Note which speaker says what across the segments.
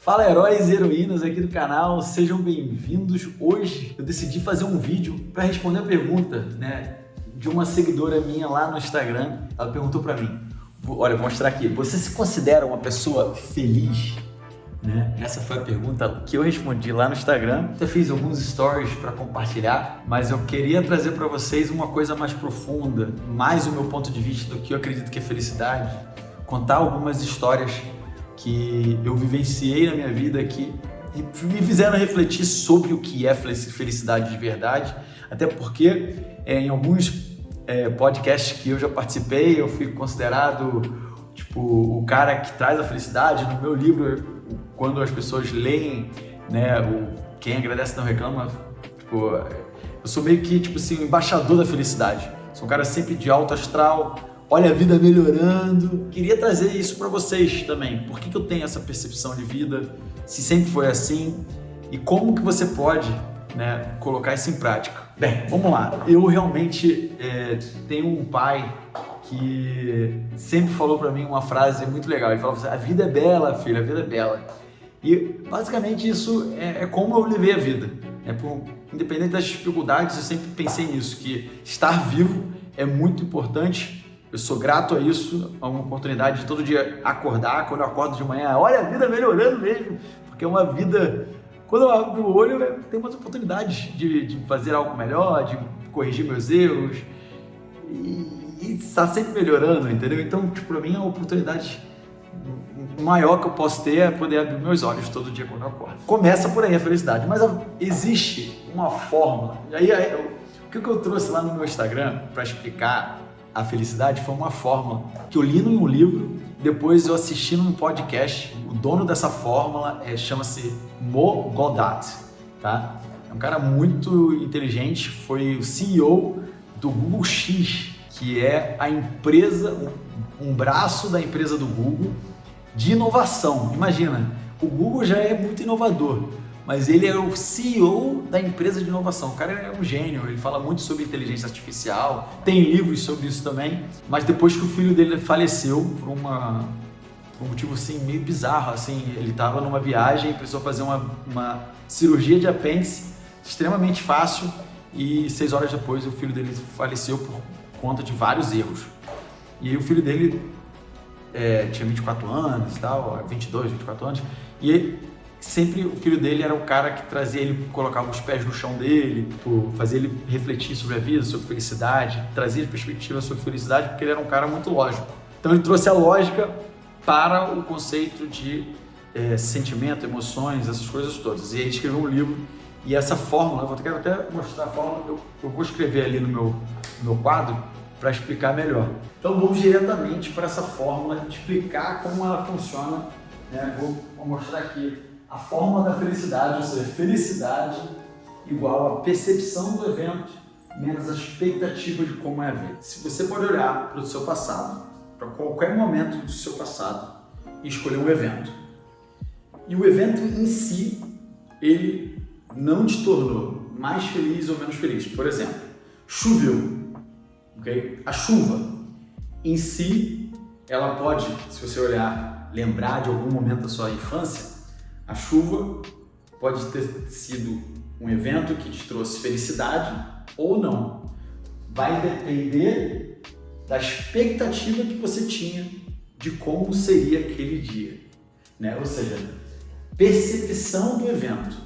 Speaker 1: Fala heróis e heroínas aqui do canal, sejam bem-vindos. Hoje eu decidi fazer um vídeo para responder a pergunta, de uma seguidora minha lá no Instagram. Ela perguntou para mim, olha, vou mostrar aqui, você se considera uma pessoa feliz? Essa foi a pergunta que eu respondi lá no Instagram. Eu fiz alguns stories para compartilhar, mas eu queria trazer para vocês uma coisa mais profunda, mais o meu ponto de vista do que eu acredito que é felicidade, contar algumas histórias que eu vivenciei na minha vida aqui e me fizeram refletir sobre o que é felicidade de verdade, até porque em alguns podcasts que eu já participei, eu fui considerado o cara que traz a felicidade. No meu livro, quando as pessoas leem, Quem Agradece Não Reclama, eu sou meio que o embaixador da felicidade, sou um cara sempre de alto astral, olha a vida melhorando. Queria trazer isso para vocês também. Por que eu tenho essa percepção de vida? Se sempre foi assim? E como que você pode colocar isso em prática? Bem, vamos lá. Eu realmente tenho um pai que sempre falou para mim uma frase muito legal. Ele falava assim, a vida é bela, filho, a vida é bela. E basicamente isso é como eu levei a vida. Independente das dificuldades, eu sempre pensei nisso, que estar vivo é muito importante. Eu sou grato a isso, a uma oportunidade de todo dia acordar. Quando eu acordo de manhã, olha a vida melhorando mesmo, porque é uma vida, quando eu abro o olho, eu tenho umas oportunidades de fazer algo melhor, de corrigir meus erros e estar sempre melhorando, entendeu? Então, para mim, a oportunidade maior que eu posso ter é poder abrir meus olhos todo dia quando eu acordo. Começa por aí a felicidade, mas existe uma fórmula. E aí, o que eu trouxe lá no meu Instagram para explicar a felicidade foi uma fórmula que eu li em um livro, depois eu assisti num podcast. O dono dessa fórmula chama-se Mo Gawdat, tá? É um cara muito inteligente, foi o CEO do Google X, que é a empresa, um braço da empresa do Google de inovação. Imagina, o Google já é muito inovador, mas ele é o CEO da empresa de inovação. O cara é um gênio, ele fala muito sobre inteligência artificial, tem livros sobre isso também, mas depois que o filho dele faleceu por um motivo meio bizarro, ele estava numa viagem e precisou fazer uma cirurgia de apêndice extremamente fácil e 6 horas depois o filho dele faleceu por conta de vários erros. E aí o filho dele tinha 24 anos e tal, 22, 24 anos, e sempre o filho dele era o cara que trazia ele, colocava os pés no chão dele, fazia ele refletir sobre a vida, sobre felicidade, trazia perspectiva sobre felicidade, porque ele era um cara muito lógico. Então ele trouxe a lógica para o conceito de sentimento, emoções, essas coisas todas. E ele escreveu um livro, e essa fórmula, eu quero até mostrar a fórmula, eu vou escrever ali no meu quadro para explicar melhor. Então vamos diretamente para essa fórmula, explicar como ela funciona. Vou mostrar aqui a fórmula da felicidade, ou seja, felicidade igual a percepção do evento menos a expectativa de como é a vida. Se você pode olhar para o seu passado, para qualquer momento do seu passado e escolher um evento, e o evento em si, ele não te tornou mais feliz ou menos feliz. Por exemplo, choveu, ok? A chuva em si, ela pode, se você olhar, lembrar de algum momento da sua infância, a chuva pode ter sido um evento que te trouxe felicidade ou não. Vai depender da expectativa que você tinha de como seria aquele dia, Ou seja, percepção do evento.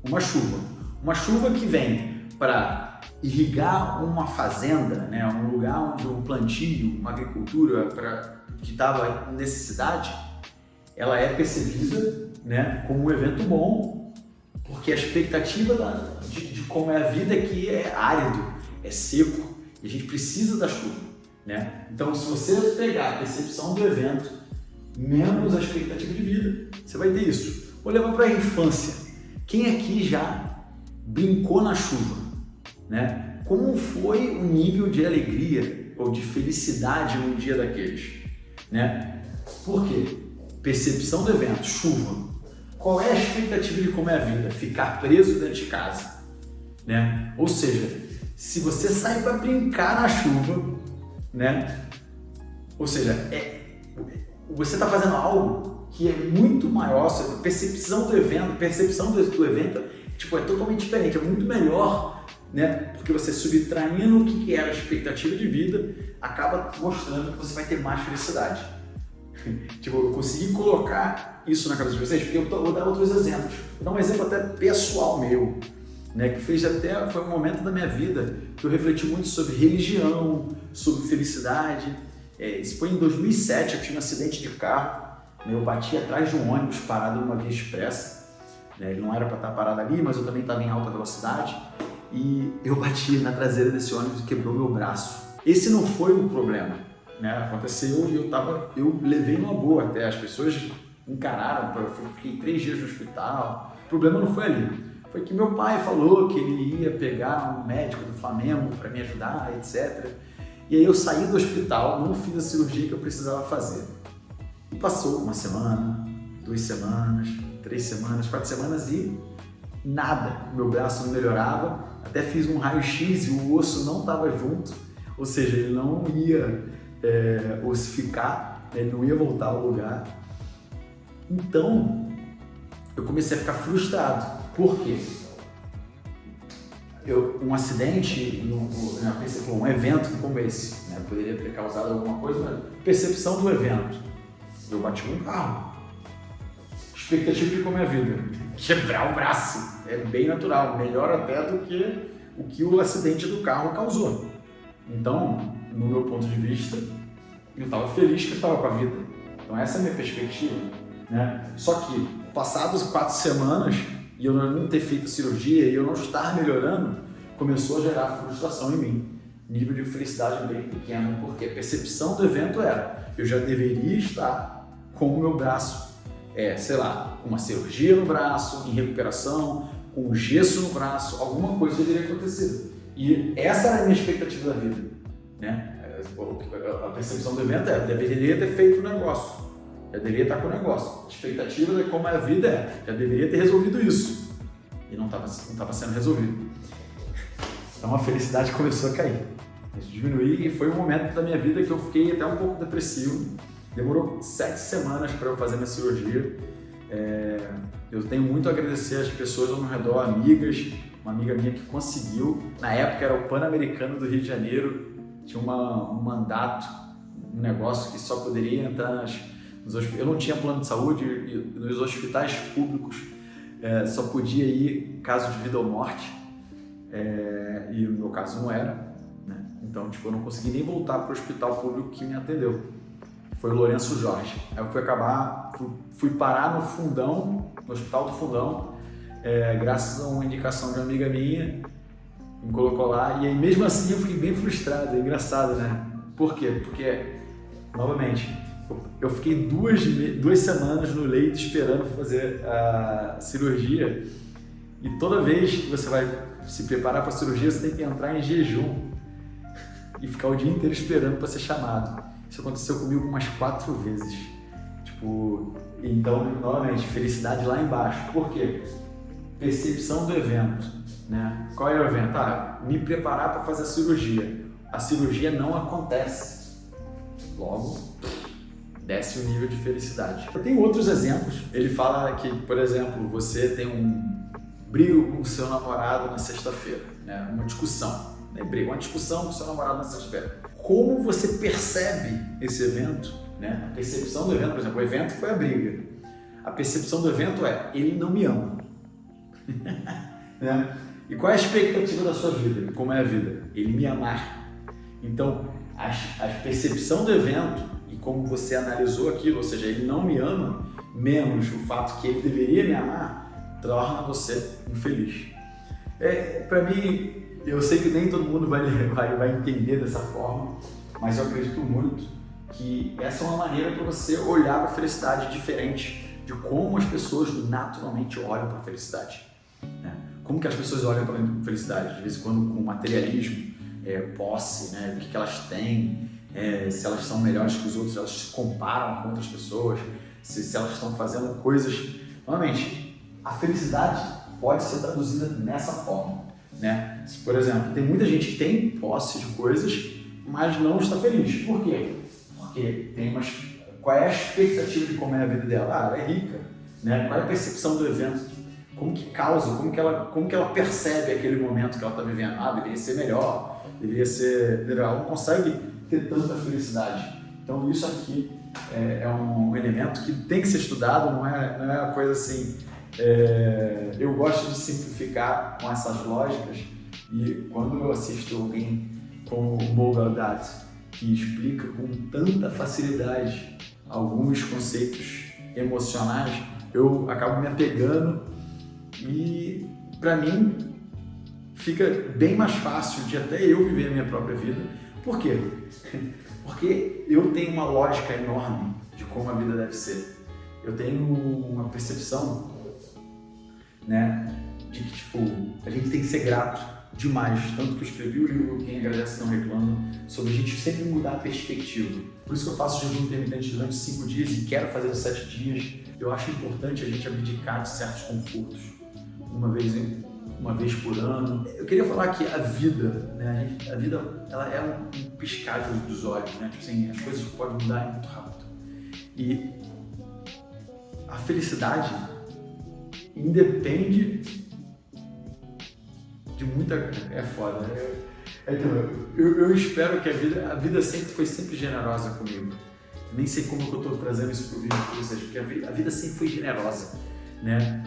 Speaker 1: Uma chuva que vem para irrigar uma fazenda, um lugar onde um plantio, uma agricultura que estava em necessidade, ela é percebida como um evento bom, porque a expectativa de como é a vida aqui é árido, é seco, e a gente precisa da chuva. Então, se você pegar a percepção do evento menos a expectativa de vida, você vai ter isso. Vou levar para a infância. Quem aqui já brincou na chuva? Como foi o nível de alegria ou de felicidade num dia daqueles? Por quê? Percepção do evento, chuva. Qual é a expectativa de como é a vida? Ficar preso dentro de casa, Ou seja, se você sai para brincar na chuva, Ou seja, você está fazendo algo que é muito maior, a percepção do evento tipo, é totalmente diferente, é muito melhor, né? Porque você subtraindo o que era a expectativa de vida, acaba mostrando que você vai ter mais felicidade. Tipo, eu consegui colocar isso na cabeça de vocês, porque eu vou dar outros exemplos. Vou dar um exemplo até pessoal meu, né? Que foi um momento da minha vida que eu refleti muito sobre religião, sobre felicidade. Isso foi em 2007, eu tive um acidente de carro, né? Eu bati atrás de um ônibus parado numa via expressa, né? Ele não era para estar parado ali, mas eu também estava em alta velocidade, e eu bati na traseira desse ônibus e quebrou meu braço. Esse não foi um problema, né? Aconteceu e eu levei numa boa até, as pessoas encararam, eu fiquei 3 dias no hospital. O problema não foi ali, foi que meu pai falou que ele ia pegar um médico do Flamengo para me ajudar, etc. E aí eu saí do hospital, não fiz a cirurgia que eu precisava fazer. E passou uma semana, 2 semanas, 3 semanas, 4 semanas e nada. Meu braço não melhorava, até fiz um raio-x e o osso não estava junto, ou seja, ele não ia ossificar, ele não ia voltar ao lugar. Então, eu comecei a ficar frustrado. Por quê? Um acidente, um evento como esse, né, poderia ter causado alguma coisa, mas percepção do evento. Eu bati um carro. Expectativa de como é a vida. Quebrar o braço. É bem natural, melhor até do que o acidente do carro causou. Então, no meu ponto de vista, eu estava feliz que eu estava com a vida. Então essa é a minha perspectiva, né? Só que, passadas 4 semanas, e eu não ter feito cirurgia e eu não estar melhorando, começou a gerar frustração em mim. Nível de felicidade bem pequeno, porque a percepção do evento era: eu já deveria estar com o meu braço, com uma cirurgia no braço, em recuperação, com um gesso no braço, alguma coisa deveria acontecer. E essa era a minha expectativa da vida, né? A percepção do evento é: deveria ter feito o negócio. Já deveria estar com o negócio. A expectativa de como a vida já deveria ter resolvido isso. E não estava sendo resolvido. Então a felicidade começou a cair. Diminuir, e foi um momento da minha vida que eu fiquei até um pouco depressivo. Demorou 7 semanas para eu fazer minha cirurgia. Eu tenho muito a agradecer às pessoas ao meu redor, amigas. Uma amiga minha que conseguiu. Na época era o Pan-Americano do Rio de Janeiro. Tinha um mandato, um negócio que só poderia entrar eu não tinha plano de saúde, e nos hospitais públicos só podia ir caso de vida ou morte, e no meu caso não era, né? Então eu não consegui nem voltar para o hospital público que me atendeu, foi o Lourenço Jorge. Aí eu fui parar no Fundão, no Hospital do Fundão, graças a uma indicação de uma amiga minha, me colocou lá, e aí mesmo assim eu fiquei bem frustrado. É engraçado, né? Por quê? Porque, novamente, eu fiquei 2 semanas no leito esperando fazer a cirurgia, e toda vez que você vai se preparar para a cirurgia, você tem que entrar em jejum e ficar o dia inteiro esperando para ser chamado. Isso aconteceu comigo umas 4 vezes. Então, novamente, felicidade lá embaixo. Por quê? Percepção do evento, né? Qual é o evento? Me preparar para fazer a cirurgia. A cirurgia não acontece. Logo, desce o nível de felicidade. Eu tenho outros exemplos. Ele fala que, por exemplo, você tem um brigo com o seu namorado na sexta-feira, né? Uma discussão, né? Uma discussão com o seu namorado na sexta-feira. Como você percebe esse evento, né? A percepção do evento, por exemplo, o evento foi a briga. A percepção do evento é: ele não me ama. Né? E qual é a expectativa da sua vida? Como é a vida? Ele me amar. Então, a percepção do evento e como você analisou aquilo, ou seja, ele não me ama, menos o fato que ele deveria me amar, torna você infeliz. Para mim, eu sei que nem todo mundo vai entender dessa forma, mas eu acredito muito que essa é uma maneira para você olhar para a felicidade diferente de como as pessoas naturalmente olham para a felicidade, né? Como que as pessoas olham para a felicidade? De vez em quando com materialismo, posse, né? O que elas têm, se elas são melhores que os outros, elas se comparam com outras pessoas, se elas estão fazendo coisas. Normalmente, a felicidade pode ser traduzida dessa forma, né? Por exemplo, tem muita gente que tem posse de coisas, mas não está feliz. Por quê? Porque tem qual é a expectativa de como é a vida dela? Ah, ela é rica, né? Qual é a percepção do evento? Como que causa, como que ela percebe aquele momento que ela está vivendo? Ah, deveria ser melhor, deveria ser... Ela não consegue ter tanta felicidade. Então isso aqui é um elemento que tem que ser estudado, não é uma coisa assim... eu gosto de simplificar com essas lógicas e quando eu assisto alguém como o Mo Gaudat, que explica com tanta facilidade alguns conceitos emocionais, eu acabo me apegando e, para mim, fica bem mais fácil de até eu viver a minha própria vida. Por quê? Porque eu tenho uma lógica enorme de como a vida deve ser. Eu tenho uma percepção, né, de que, tipo, a gente tem que ser grato demais, tanto que eu escrevi o livro Quem Agradece Não Reclama, sobre a gente sempre mudar a perspectiva. Por isso que eu faço jejum intermitente durante 5 dias e quero fazer 7 dias. Eu acho importante a gente abdicar de certos confortos, uma vez por ano. Eu queria falar que a vida, né, a vida ela é um piscar dos olhos, né? Tipo assim, as coisas podem mudar muito rápido. E a felicidade independe de muita... É foda, né? Eu espero que a vida foi sempre generosa comigo. Nem sei como que eu estou trazendo isso para o vídeo para vocês, porque a vida sempre foi generosa, né?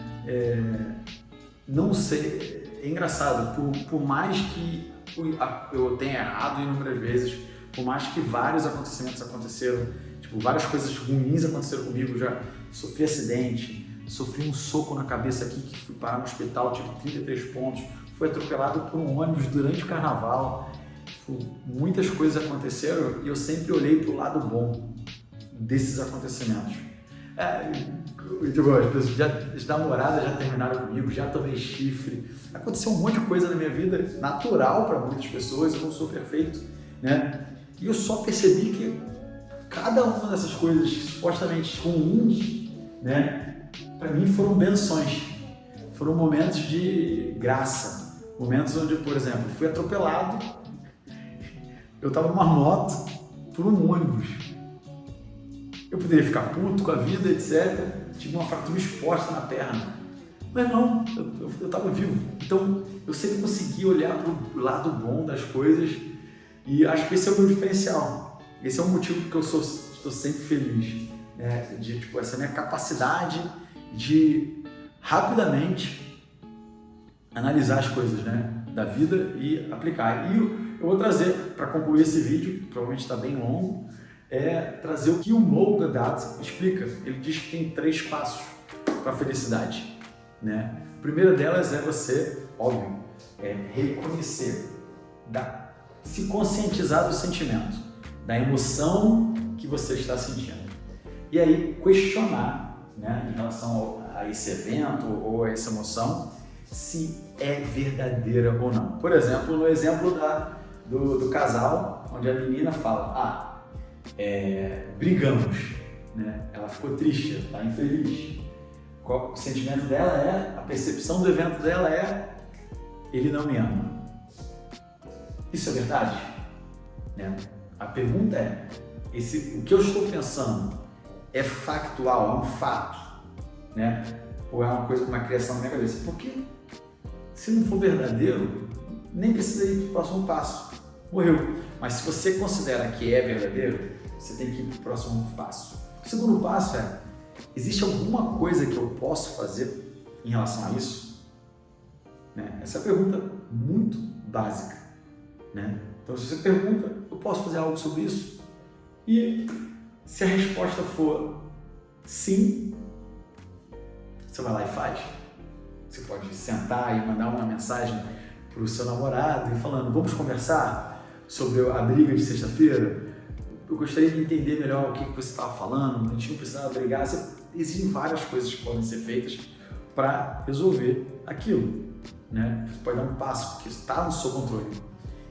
Speaker 1: Não sei, é engraçado, por mais que eu tenha errado inúmeras vezes, por mais que vários acontecimentos aconteceram, tipo, várias coisas ruins aconteceram comigo, já sofri acidente, sofri um soco na cabeça aqui, que fui parar no hospital, tive 33 pontos, fui atropelado por um ônibus durante o carnaval, muitas coisas aconteceram e eu sempre olhei para o lado bom desses acontecimentos. As namoradas já terminaram comigo, já tomei chifre, aconteceu um monte de coisa na minha vida, natural para muitas pessoas, eu não sou perfeito, né? E eu só percebi que cada uma dessas coisas supostamente ruins, né, para mim foram benções, foram momentos de graça, momentos onde, por exemplo, fui atropelado, eu estava numa moto por um ônibus. Eu poderia ficar puto com a vida, etc. Tive uma fratura exposta na perna. Mas não, eu estava vivo. Então, eu sempre consegui olhar para o lado bom das coisas e acho que esse é o meu diferencial. Esse é o motivo que eu estou sempre feliz, né? De, tipo, essa minha capacidade de rapidamente analisar as coisas, né, da vida e aplicar. E eu vou trazer, para concluir esse vídeo, que provavelmente está bem longo, trazer o que o Mo Gaudat explica. Ele diz que tem 3 passos para a felicidade, né? A primeira delas é você, óbvio, reconhecer, se conscientizar do sentimento, da emoção que você está sentindo. E aí questionar, né, em relação a esse evento ou a essa emoção, se é verdadeira ou não. Por exemplo, no exemplo do casal, onde a menina fala, brigamos, né? Ela ficou triste, está infeliz. O sentimento dela a percepção do evento dela ele não me ama. Isso é verdade? Né? A pergunta o que eu estou pensando é factual, é um fato, né? Ou é uma coisa, uma criação na minha cabeça? Porque se não for verdadeiro, nem precisa ir para o próximo passo. Morreu. Mas se você considera que é verdadeiro, você tem que ir para o próximo passo. O segundo passo existe alguma coisa que eu posso fazer em relação a isso? Né? Essa é a pergunta muito básica, né? Então, se você pergunta, eu posso fazer algo sobre isso? E se a resposta for sim, você vai lá e faz. Você pode sentar e mandar uma mensagem para o seu namorado e falando, vamos conversar sobre a briga de sexta-feira? Eu gostaria de entender melhor o que você estava falando, a gente não precisava brigar. Existem várias coisas que podem ser feitas para resolver aquilo, né? Você pode dar um passo que está no seu controle.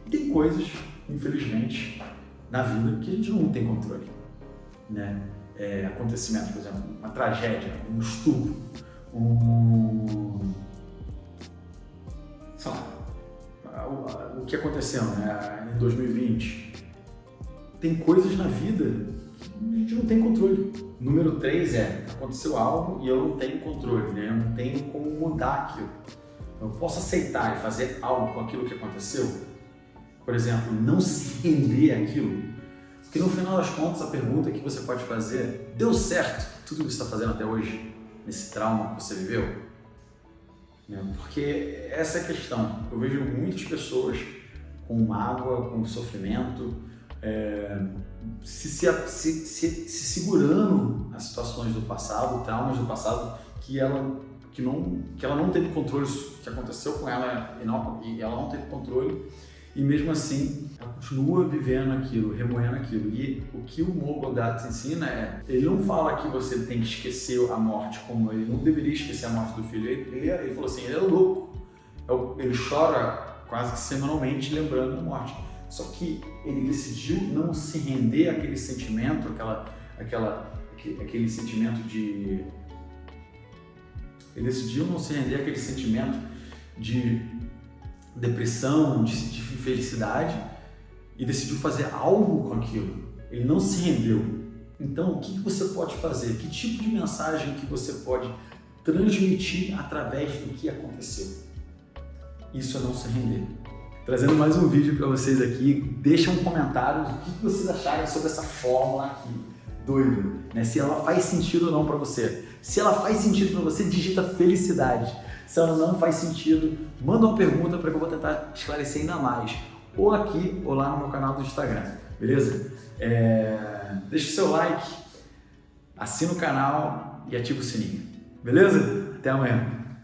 Speaker 1: E tem coisas, infelizmente, na vida que a gente não tem controle, né? Acontecimentos, por exemplo, uma tragédia, um estupro, sei lá, o que aconteceu, né, em 2020. Tem coisas na vida que a gente não tem controle. Número 3 aconteceu algo e eu não tenho controle, né? Eu não tenho como mudar aquilo. Eu posso aceitar e fazer algo com aquilo que aconteceu? Por exemplo, não se render àquilo? Porque no final das contas, a pergunta que você pode fazer é: deu certo tudo que você está fazendo até hoje, nesse trauma que você viveu? Porque essa é a questão. Eu vejo muitas pessoas com mágoa, com sofrimento, se segurando as situações do passado, traumas do passado que ela não teve controle do que aconteceu com ela e ela não teve controle, e mesmo assim ela continua vivendo aquilo, remoendo aquilo. E o que o Mogodato ensina ele não fala que você tem que esquecer a morte, como ele não deveria esquecer a morte do filho. Ele falou assim, ele é louco, ele chora quase que semanalmente lembrando da morte. Só que ele decidiu não se render àquele sentimento, aquele sentimento de... Ele decidiu não se render àquele sentimento de depressão, de infelicidade, e decidiu fazer algo com aquilo. Ele não se rendeu. Então, o que você pode fazer? Que tipo de mensagem que você pode transmitir através do que aconteceu? Isso é não se render. Trazendo mais um vídeo para vocês aqui, deixa um comentário do que vocês acharam sobre essa fórmula aqui, doido, né? Se ela faz sentido ou não para você. Se ela faz sentido para você, digita felicidade. Se ela não faz sentido, manda uma pergunta para que eu vou tentar esclarecer ainda mais, ou aqui ou lá no meu canal do Instagram, beleza? Deixa o seu like, assina o canal e ativa o sininho, beleza? Até amanhã!